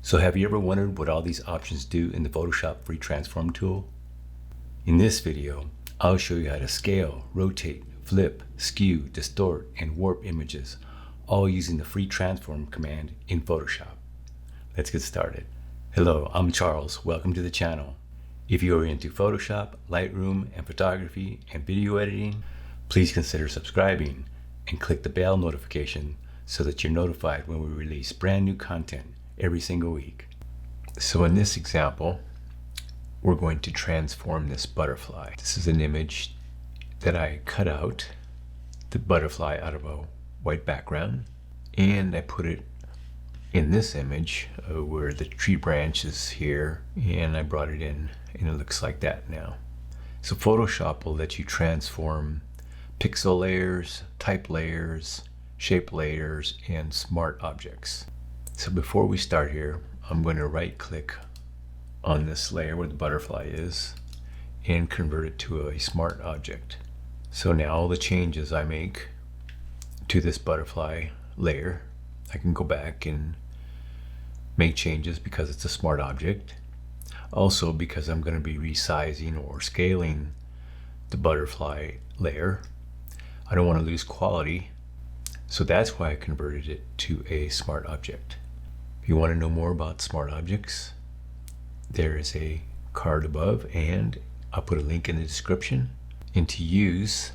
So have you ever wondered what all these options do in the Photoshop free transform tool? In this video, I'll show you how to scale, rotate, flip, skew, distort, and warp images, all using the free transform command in Photoshop. Let's get started. Hello, I'm Charles. Welcome to the channel. If you are into Photoshop, Lightroom, and photography and video editing, please consider subscribing and click the bell notification so that you're notified when we release brand new content every single week. So in this example, we're going to transform this butterfly. This is an image that I cut out, the butterfly out of a white background, and I put it in this image where the tree branch is here, and I brought it in and it looks like that now. So Photoshop will let you transform pixel layers, type layers, shape layers, and smart objects. So before we start here, I'm going to right click on this layer where the butterfly is and convert it to a smart object. So now all the changes I make to this butterfly layer, I can go back and make changes because it's a smart object. Also because I'm going to be resizing or scaling the butterfly layer, I don't want to lose quality. So that's why I converted it to a smart object. If you want to know more about smart objects, there is a card above, and I'll put a link in the description. And to use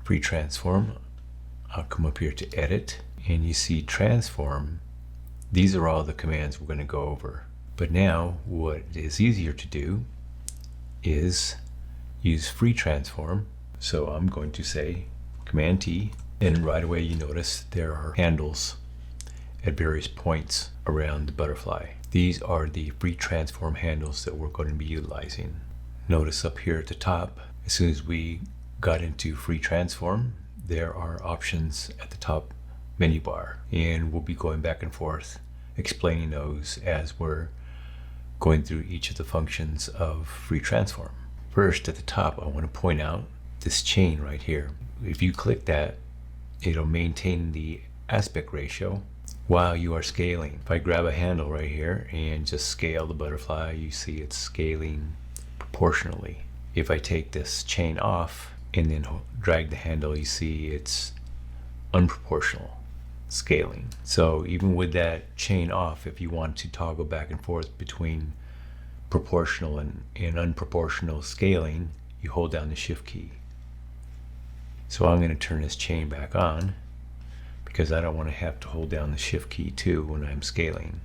free transform, I'll come up here to edit, and you see transform. These are all the commands we're going to go over. But now what is easier to do is use free transform. So I'm going to say Command T, and right away you notice there are handles at various points around the butterfly. These are the free transform handles that we're going to be utilizing. Notice up here at the top, as soon as we got into free transform, there are options at the top menu bar, and we'll be going back and forth explaining those as we're going through each of the functions of free transform. First, at the top, I want to point out this chain right here. If you click that, it'll maintain the aspect ratio while you are scaling. If I grab a handle right here and just scale the butterfly, you see it's scaling proportionally. If I take this chain off and then drag the handle, you see it's unproportional scaling. So even with that chain off, if you want to toggle back and forth between proportional and unproportional scaling, you hold down the shift key. So I'm going to turn this chain back on because I don't want to have to hold down the shift key too when I'm scaling.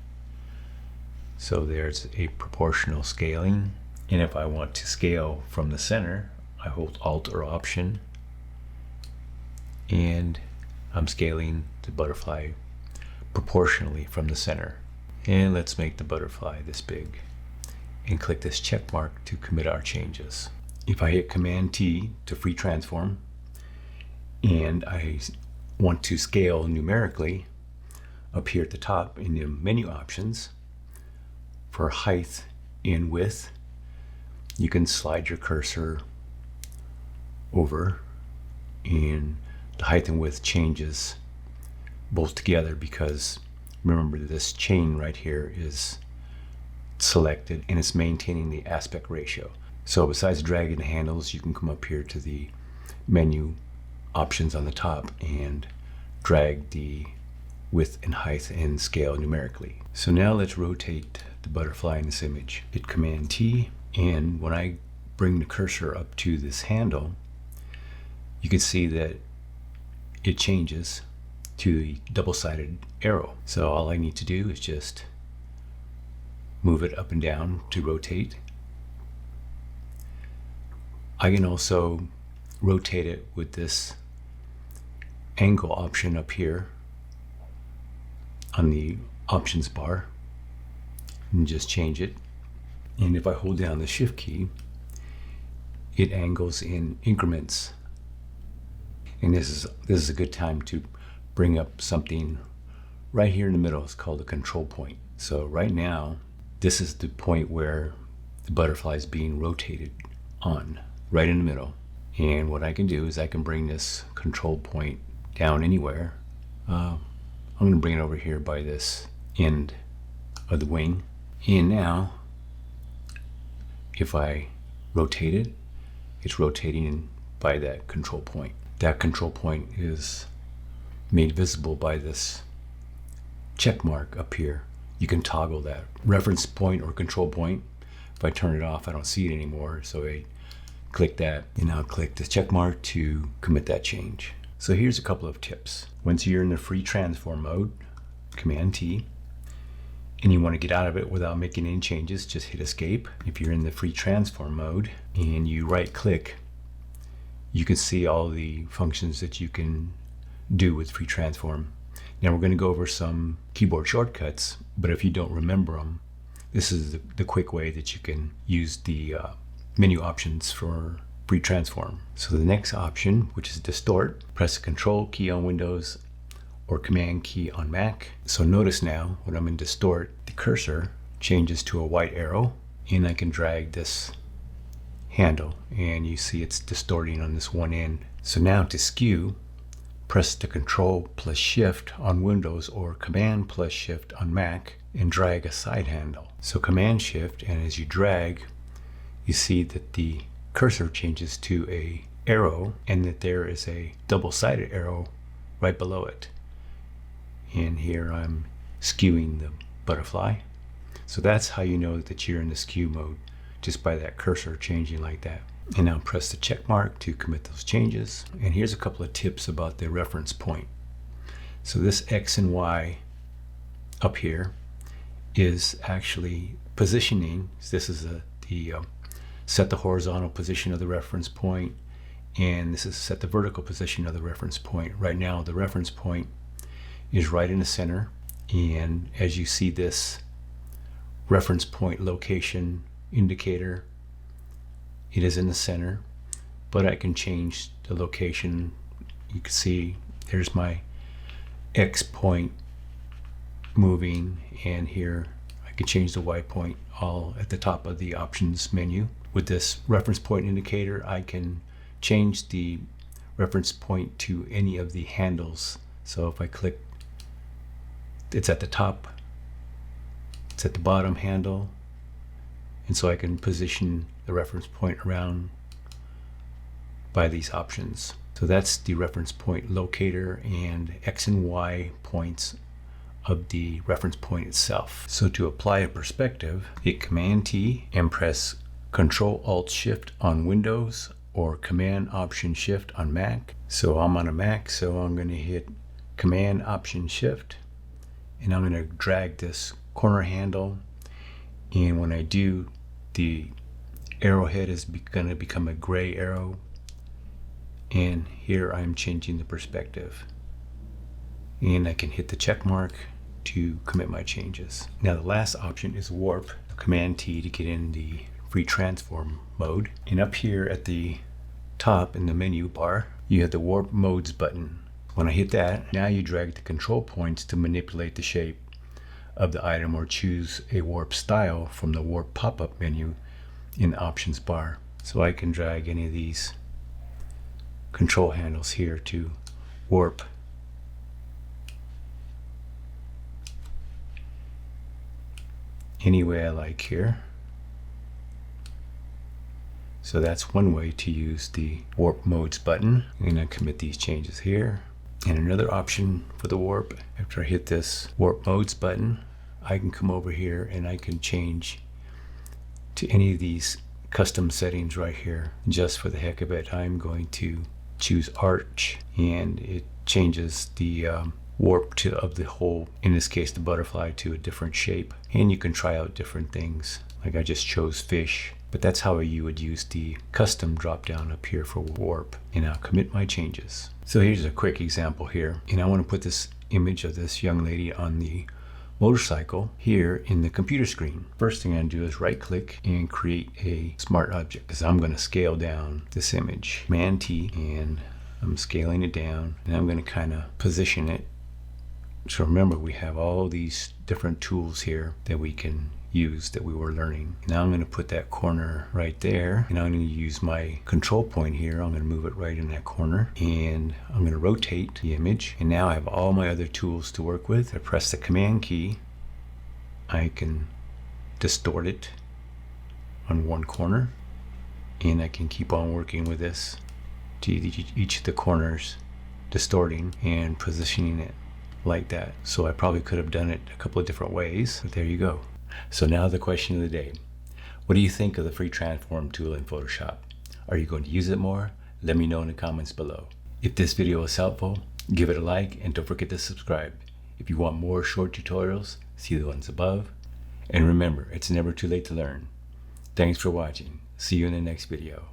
So there's a proportional scaling, and if I want to scale from the center, I hold Alt or Option, and I'm scaling the butterfly proportionally from the center. And let's make the butterfly this big and click this check mark to commit our changes. If I hit Command T to free transform and I want to scale numerically, up here at the top in the menu options for height and width, you can slide your cursor over and the height and width changes both together, because remember this chain right here is selected and it's maintaining the aspect ratio. So besides dragging the handles, you can come up here to the menu options on the top and drag the width and height and scale numerically. So now let's rotate the butterfly in this image. Hit Command T, and when I bring the cursor up to this handle, you can see that it changes to the double-sided arrow. So all I need to do is just move it up and down to rotate. I can also rotate it with this angle option up here on the options bar and just change it. And if I hold down the shift key, it angles in increments. And this is a good time to bring up something right here in the middle. It's called a control point. So right now, this is the point where the butterfly is being rotated on, right in the middle. And what I can do is I can bring this control point down anywhere. I'm going to bring it over here by this end of the wing. And now, if I rotate it, it's rotating by that control point. That control point is made visible by this check mark up here. You can toggle that reference point or control point. If I turn it off, I don't see it anymore. So I click that, and I'll click the check mark to commit that change. So here's a couple of tips. Once you're in the free transform mode, Command T, and you want to get out of it without making any changes, just hit escape. If you're in the free transform mode and you right click, you can see all the functions that you can do with free transform. Now we're going to go over some keyboard shortcuts, but if you don't remember them, this is the quick way that you can use the menu options for free transform. So the next option, which is distort, press the control key on Windows or command key on Mac. So notice now when I'm in distort, the cursor changes to a white arrow, and I can drag this handle and you see it's distorting on this one end. So now to skew, press the control plus shift on Windows or command plus shift on Mac and drag a side handle. So command shift, and as you drag, you see that the cursor changes to a arrow and that there is a double-sided arrow right below it. And here I'm skewing the butterfly. So that's how you know that you're in the skew mode, just by that cursor changing like that. And now press the check mark to commit those changes. And here's a couple of tips about the reference point. So this X and Y up here is actually positioning. This is the set the horizontal position of the reference point, and this is set the vertical position of the reference point. Right now the reference point is right in the center, and as you see this reference point location indicator, it is in the center, but I can change the location. You can see there's my X point moving, and here I can change the Y point all at the top of the options menu. With this reference point indicator, I can change the reference point to any of the handles. So if I click, it's at the top, it's at the bottom handle, and so I can position the reference point around by these options. So that's the reference point locator and X and Y points of the reference point itself. So to apply a perspective, hit Command T and press Control Alt Shift on Windows or Command Option Shift on Mac. So I'm on a Mac, so I'm going to hit Command Option Shift, and I'm going to drag this corner handle, and when I do, the arrowhead is going to become a gray arrow, and here I'm changing the perspective, and I can hit the check mark to commit my changes. Now the last option is warp. Command T to get in the free transform mode, and up here at the top in the menu bar you have the warp modes button. When I hit that, now you drag the control points to manipulate the shape of the item or choose a warp style from the warp pop-up menu in the options bar. So I can drag any of these control handles here to warp any way I like here. So that's one way to use the warp modes button. I'm going to commit these changes here. And another option for the warp, after I hit this warp modes button, I can come over here and I can change to any of these custom settings right here. Just for the heck of it, I'm going to choose arch, and it changes the warp of the whole, in this case the butterfly, to a different shape. And you can try out different things, like I just chose fish, but that's how you would use the custom drop down up here for warp. And I'll commit my changes. So here's a quick example here, and I want to put this image of this young lady on the motorcycle here in the computer screen. First thing I'm going to do is right click and create a smart object, because I'm going to scale down this image. Command T, and I'm scaling it down, and I'm going to kind of position it. So remember, we have all these different tools here that we can use that we were learning. Now I'm going to put that corner right there, and I'm going to use my control point here. I'm going to move it right in that corner, and I'm going to rotate the image, and now I have all my other tools to work with. I press the command key I can distort it on one corner, and I can keep on working with this to each of the corners, distorting and positioning it like that. So I probably could have done it a couple of different ways, but there you go. So now the question of the day: what do you think of the free transform tool in Photoshop? Are you going to use it more? Let me know in the comments below. If this video was helpful, give it a like and don't forget to subscribe. If you want more short tutorials, see the ones above. And remember, it's never too late to learn. Thanks for watching. See you in the next video.